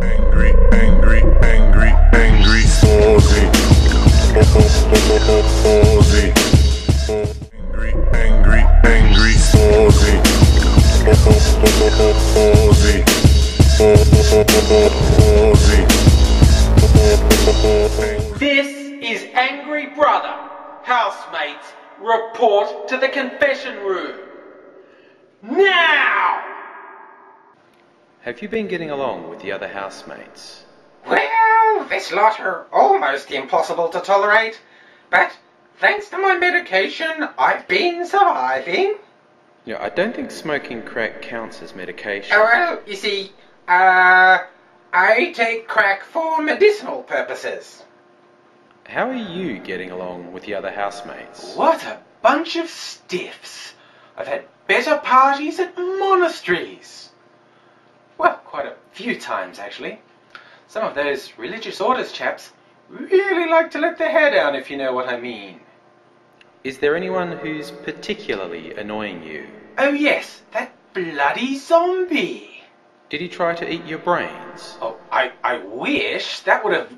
Angry, angry, angry, angry, Aussie. Aussie. Angry, angry, angry, Aussie. Aussie. Aussie. This is Angry Brother. Housemates, report to the confession room. Now! Have you been getting along with the other housemates? Well, this lot are almost impossible to tolerate, but thanks to my medication, I've been surviving. Yeah, I don't think smoking crack counts as medication. Oh, well, you see, I take crack for medicinal purposes. How are you getting along with the other housemates? What a bunch of stiffs. I've had better parties at monasteries. Well, quite a few times, actually. Some of those religious orders chaps really like to let their hair down, if you know what I mean. Is there anyone who's particularly annoying you? Oh yes, that bloody zombie. Did he try to eat your brains? Oh, I wish. That would have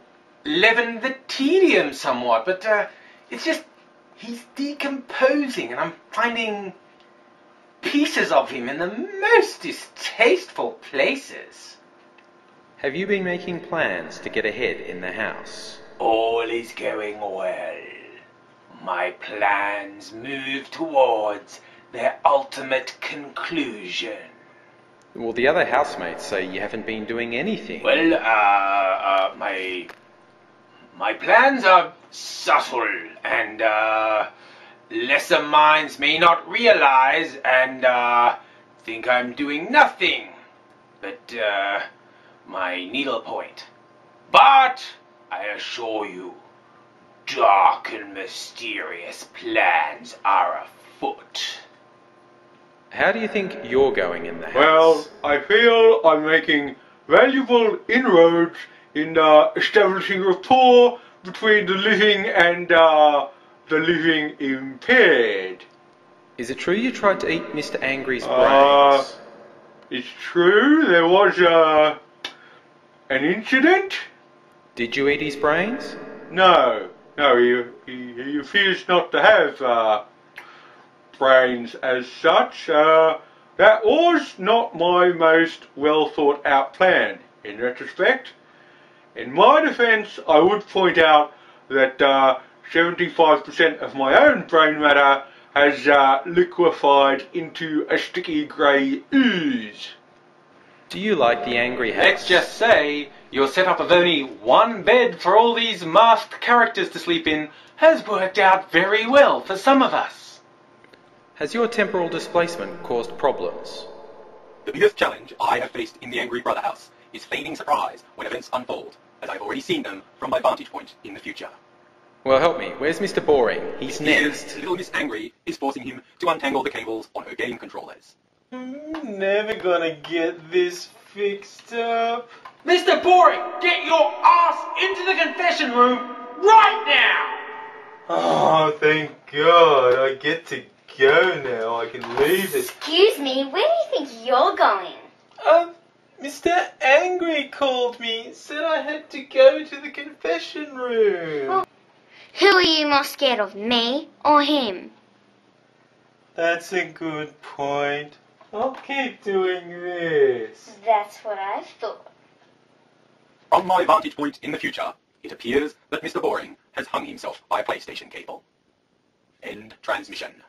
leavened the tedium somewhat, but it's just, he's decomposing and I'm finding pieces of him in the most distasteful places. Have you been making plans to get ahead in the house? All is going well. My plans move towards their ultimate conclusion. Well, the other housemates say you haven't been doing anything. Well, my plans are subtle and, lesser minds may not realize and, think I'm doing nothing but, my needlepoint. But, I assure you, dark and mysterious plans are afoot. How do you think you're going in the house? Well, I feel I'm making valuable inroads in establishing rapport between the living and the living impaired. Is it true you tried to eat Mr. Angry's brains? It's true, there was an incident. Did you eat his brains? No, he appears not to have brains as such. That was not my most well thought out plan in retrospect. In my defence, I would point out that 75% of my own brain matter has liquefied into a sticky grey ooze. Do you like the angry house? Let's just say your setup of only one bed for all these masked characters to sleep in has worked out very well for some of us. Has your temporal displacement caused problems? The biggest challenge I have faced in the Angry Brother house is feigning surprise when events unfold, as I've already seen them from my vantage point in the future. Well, help me. Where's Mr. Boring? He's next. Little Miss Angry is forcing him to untangle the cables on her game controllers. Never gonna get this fixed up. Mr. Boring, get your ass into the confession room right now! Oh, thank God. I get to go now. I can leave it. Excuse me, where do you think you're going? Mr. Angry called me, said I had to go to the confession room. Well, who are you more scared of, me or him? That's a good point. I'll keep doing this. That's what I thought. From my vantage point in the future, it appears that Mr. Boring has hung himself by a PlayStation cable. End transmission.